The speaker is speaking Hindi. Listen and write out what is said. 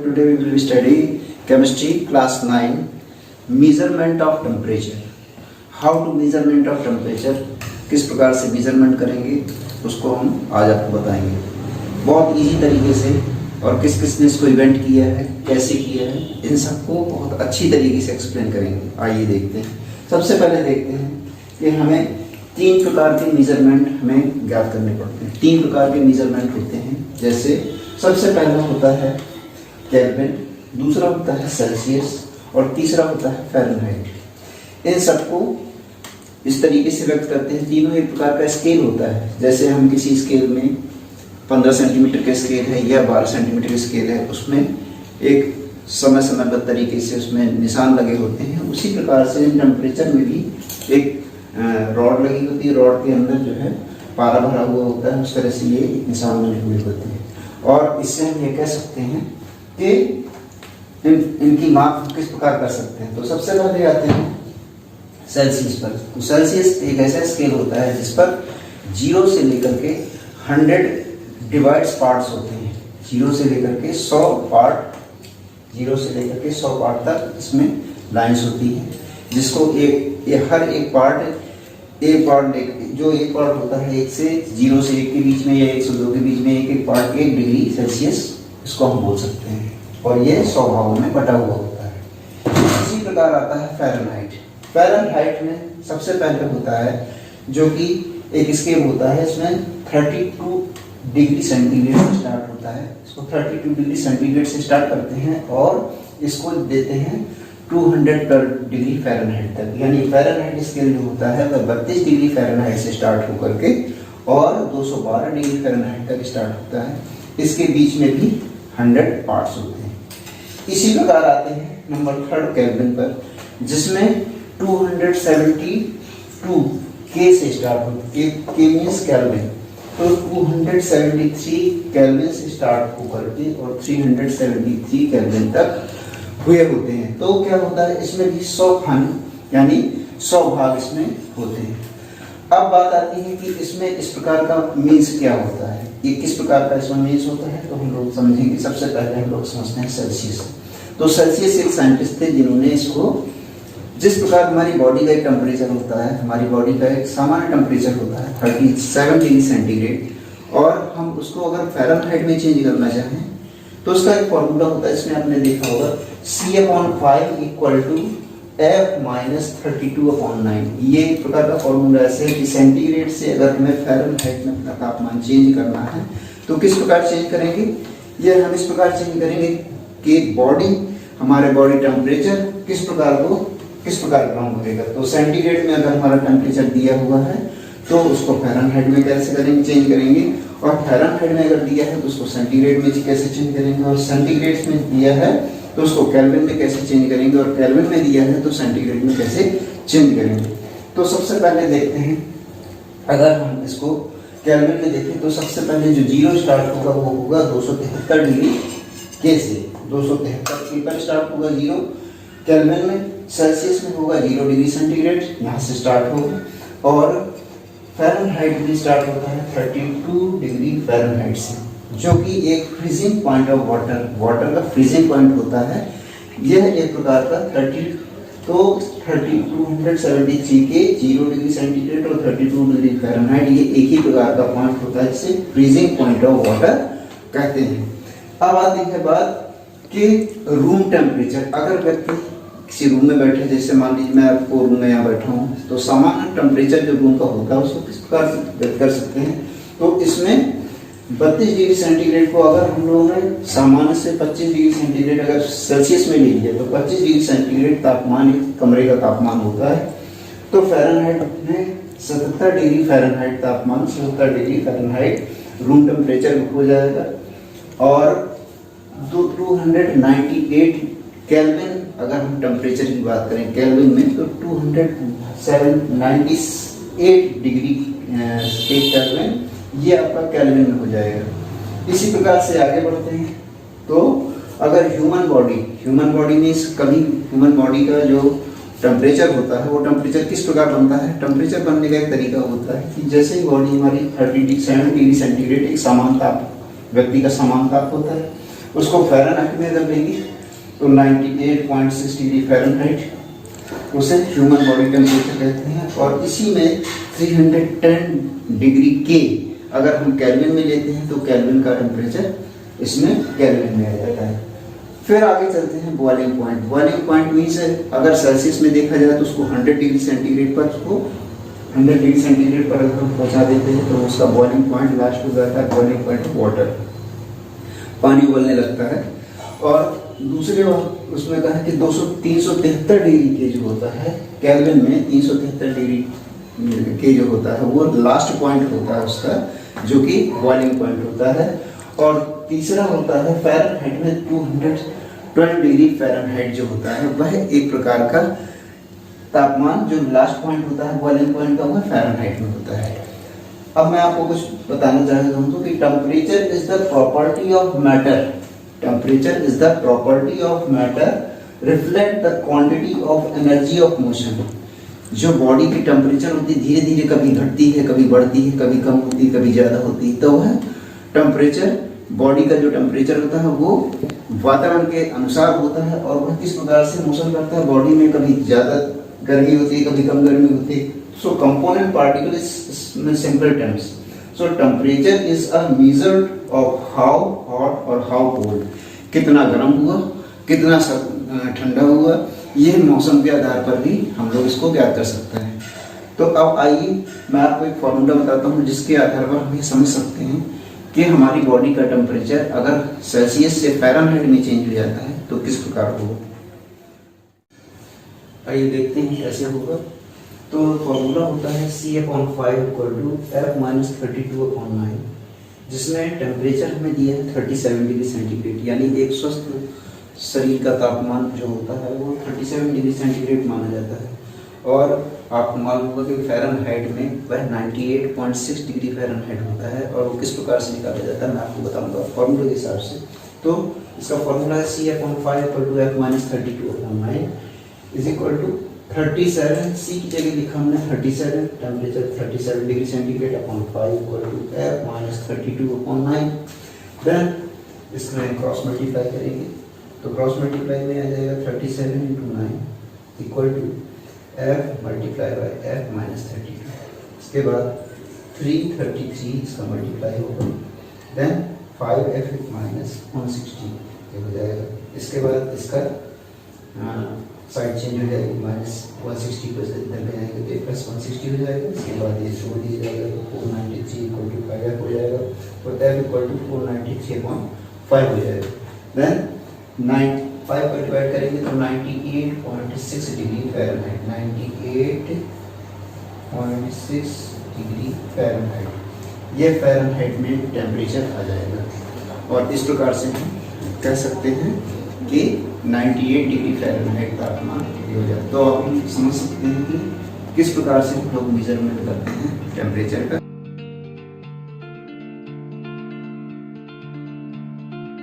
Today we will study chemistry class 9 measurement of temperature. How to measurement of temperature, किस प्रकार से measurement करेंगे उसको हम आज आपको बताएंगे बहुत इजी तरीके से। और किस किसने इसको इवेंट किया है, कैसे किया है, इन सबको बहुत अच्छी तरीके से एक्सप्लेन करेंगे। आइए देखते हैं। सबसे पहले देखते हैं कि हमें तीन प्रकार के मेजरमेंट हमें ज्ञात करने पड़ते हैं। तीन प्रकार के मेजरमेंट होते हैं, जैसे सबसे पहला होता है केल्विन, दूसरा होता है सेल्सियस और तीसरा होता है फ़ारेनहाइट। इन सबको इस तरीके से व्यक्त करते हैं। तीनों एक प्रकार का स्केल होता है। जैसे हम किसी स्केल में 15 सेंटीमीटर का स्केल है या 12 सेंटीमीटर का स्केल है, उसमें एक समय समयबद्ध तरीके से उसमें निशान लगे होते हैं। उसी प्रकार से टेम्परेचर में भी एक रॉड लगी होती है, रॉड के अंदर जो है पारा भरा हुआ होता है, उस तरह से ये निशान बने हुए होते हैं। और इससे हम ये कह सकते हैं कि इनकी माप किस प्रकार कर सकते हैं। तो सबसे पहले आते हैं सेल्सियस पर। तो सेल्सियस एक ऐसा स्केल होता है जिस पर 0 से लेकर के 100 डिवाइड्स पार्ट्स होते हैं। 0 से लेकर के 100 पार्ट, 0 से लेकर के 100 पार्ट तक इसमें लाइंस होती हैं, जिसको हर एक पार्ट जो एक पार्ट होता है 1 से 0 से 1 के बीच में या 1 से 2 के बीच में एक पार्ट 1 डिग्री सेल्सियस इसको हम बोल सकते हैं। और ये 100 भागों में बटा हुआ होता है। इसी प्रकार आता है फ़ारेनहाइट। फ़ारेनहाइट में सबसे पहले होता है जो कि एक स्केल होता है, इसमें 32 डिग्री सेंटीग्रेड से स्टार्ट होता है। इसको 32 डिग्री सेंटीग्रेड से स्टार्ट करते हैं और इसको देते हैं 200 डिग्री फ़ारेनहाइट तक। यानी फ़ारेनहाइट स्केल जो होता है वह 32 डिग्री फ़ारेनहाइट से स्टार्ट होकर के और 212 डिग्री फ़ारेनहाइट तक स्टार्ट होता है। इसके बीच में भी 100 पार्ट्स होते हैं। इसी प्रकार आते हैं नंबर 3 केल्विन पर, जिसमें 272 के से स्टार्ट होती है। के मीन्स केल्विन। तो 273 केल्विन से स्टार्ट होकर के और 373 केल्विन तक हुए होते हैं। तो क्या होता है, इसमें भी 100 खंड यानी 100 भाग इसमें होते हैं। अब बात आती है कि इसमें इस प्रकार का मीन्स क्या होता है, ये किस प्रकार का इसमें मीन्स होता है। तो हम लोग समझेंगे। सबसे पहले हम लोग समझते हैं सेल्सियस। तो सेल्सियस एक साइंटिस्ट थे जिन्होंने इसको, जिस प्रकार हमारी बॉडी का एक टेम्परेचर होता है, हमारी बॉडी का एक सामान्य टेम्परेचर होता है 37 डिग्री सेंटीग्रेड, और हम उसको अगर फ़ारेनहाइट में चेंज करना चाहें तो उसका एक फॉर्मूला होता है। इसमें आपने देखा होगा C/5 = F-32/9। ये एक प्रकार का फॉर्मूला ऐसे है कि सेंटीग्रेड से अगर हमें फ़ारेनहाइट में अपना तापमान चेंज करना है तो किस प्रकार चेंज करेंगे। ये हम इस प्रकार चेंज करेंगे कि हमारे बॉडी टेम्परेचर किस प्रकार ग्राउंड करेगा। तो सेंटीग्रेड में अगर हमारा टेम्परेचर दिया हुआ है तो उसको फ़ारेनहाइट में कैसे करेंगे, चेंज करेंगे। और फ़ारेनहाइट में अगर दिया है तो उसको सेंटीग्रेड में कैसे चेंज करेंगे, और सेंटीग्रेड में दिया है तो उसको केल्विन में कैसे चेंज करेंगे, और केल्विन में दिया है तो सेंटीग्रेड में कैसे चेंज करेंगे। तो सबसे पहले देखते हैं, अगर हम इसको केल्विन में देखें तो सबसे पहले जो 0 स्टार्ट होगा वो होगा 273 डिग्री के से। 273 के पर स्टार्ट होगा 0 केल्विन में। सेल्सियस में होगा 0 डिग्री सेंटीग्रेड, यहाँ से स्टार्ट होगा। और फ़ारेनहाइट में स्टार्ट होता है 32 डिग्री फ़ारेनहाइट से, जो कि एक फ्रीजिंग पॉइंट ऑफ वाटर का फ्रीजिंग पॉइंट होता है। यह एक प्रकार का 273 के 0 डिग्री सेंटीग्रेड और 32 डिग्री फ़ारेनहाइट, ये एक ही प्रकार का पॉइंट होता है, जिसे फ्रीजिंग पॉइंट ऑफ वाटर कहते हैं। अब आती है बात कि रूम टेम्परेचर। अगर व्यक्ति किसी रूम में बैठे, जैसे मान लीजिए मैं आपको रूम में यहाँ बैठा हूँ, तो सामान्य टेम्परेचर जो रूम का होता है उसको किस प्रकार से व्यक्त कर सकते हैं। तो इसमें 32 डिग्री सेंटीग्रेड को अगर हम लोगों ने सामान्य से 25 डिग्री सेंटीग्रेड अगर सेल्सियस में ले लिया तो 25 डिग्री सेंटीग्रेड तापमान कमरे का तापमान होता है। तो फ़ारेनहाइट में 77 डिग्री फ़ारेनहाइट तापमान, 77 डिग्री फ़ारेनहाइट रूम टेम्परेचर हो जाएगा। और 298 केल्विन अगर हम टेम्परेचर की बात करें केल्विन में तो 298 डिग्री केल्विन, ये आपका केल्विन में हो जाएगा। इसी प्रकार से आगे बढ़ते हैं। तो अगर ह्यूमन बॉडी में कभी ह्यूमन बॉडी का जो टेम्परेचर होता है वो टेम्परेचर किस प्रकार बनता है। टेम्परेचर बनने का एक तरीका होता है कि जैसे ही बॉडी हमारी 37 डिग्री सेंटीग्रेड एक समान ताप, व्यक्ति का समान ताप होता है, उसको फ़ारेनहाइट में अगर लेंगे तो 98.6 डिग्री फ़ारेनहाइट उसे ह्यूमन बॉडी टेम्परेचर कहते हैं। और इसी में 310 डिग्री के अगर हम केल्विन में लेते हैं तो केल्विन का टेम्परेचर इसमें केल्विन में आ जाता है। फिर आगे चलते हैं boiling point. Boiling point means अगर सेल्सियस में देखा जाए तो उसको 100 डिग्री सेंटीग्रेड पर उसको 100 डिग्री सेंटीग्रेड पर अगर हम पहुंचा देते हैं तो उसका बॉइलिंग पॉइंट लास्ट हो जाता है बॉइलिंग पॉइंट वाटर, पानी उबलने लगता है। और दूसरे उसमें कहा कि 373 डिग्री के जो होता है केल्विन में 373 डिग्री के जो होता है वो लास्ट पॉइंट होता है उसका, जो कि बॉइलिंग पॉइंट होता है। और तीसरा होता है फ़ारेनहाइट में 212 डिग्री फ़ारेनहाइट जो होता है वह एक प्रकार का तापमान जो लास्ट पॉइंट होता है बॉइलिंग पॉइंट का वह फ़ारेनहाइट में होता है। अब मैं आपको कुछ बताना चाहता हूँ कि temperature is the property of matter, temperature is the property of matter reflect the quantity of energy of motion. जो बॉडी की टेम्परेचर होती है धीरे धीरे कभी घटती है, कभी बढ़ती है, कभी कम होती है, कभी ज़्यादा होती है, तो वह टेम्परेचर बॉडी का जो टेम्परेचर होता है वो वातावरण के अनुसार होता है और वह किस प्रकार से मोशन करता है बॉडी में, कभी ज़्यादा गर्मी होती है, कभी कम गर्मी होती है। So component particle is simple terms. So temperature is a measure of how hot और हाउ कोल्ड, कितना गर्म हुआ, कितना ठंडा हुआ, ये मौसम के आधार पर भी हम लोग इसको ज्ञात कर सकते हैं। तो अब आइए मैं आपको एक फॉर्मूला बताता हूँ जिसके आधार पर हम ये समझ सकते हैं कि हमारी बॉडी का टेम्परेचर अगर सेल्सियस से फ़ारेनहाइट में चेंज हो जाता है तो किस प्रकार होगा। आइए देखते हैं कैसे होगा। तो फॉर्मूला होता है C/5 = F-32/9, जिसमें टेम्परेचर हमें दिया है 37 डिग्री सेंटीग्रेड, यानी एक स्वस्थ शरीर का तापमान जो होता है वो 37 डिग्री सेंटीग्रेड माना जाता है। और आपको मालूम होगा कि फ़ारेनहाइट में वह 98.6 डिग्री फ़ारेनहाइट होता है और वो किस प्रकार से निकाला जाता है मैं आपको बताऊंगा फॉर्मूले के हिसाब से। तो इसका फॉर्मूला है C/5 = F-32/9 = 37, C की जगह लिखा हमने 37, temperature 37 degree centigrade upon 5 = F-32/9। Then इसमें क्रॉस मल्टीप्लाई करेंगे तो क्रॉस मल्टीप्लाई में आ जाएगा 37 × 9 = F × F-32। इसके बाद 333 इसका मल्टीप्लाई होगा, देन 5F - 160 ये हो जाएगा। इसके बाद इसका साइड चेंज हो जाएगी, -160 को इधर ले आएंगे तो प्लस 160 हो जाएगा। इसके बाद ये छोड़ दिया जाएगा तो 493 = 5F हो जाएगा, तो F = 493.5 हो जाएगा। देन 5 को डिवाइड करेंगे तो 98.6 डिग्री फ़ारेनहाइट, 98.6 डिग्री फ़ारेनहाइट ये फ़ारेनहाइट में टेम्परेचर आ जाएगा। और इस प्रकार से हम कह सकते हैं कि 98 डिग्री फ़ारेनहाइट तापमान हो जाए। तो आप समझ सकते हैं कि किस प्रकार से हम लोग मेजरमेंट करते हैं टेम्परेचर का।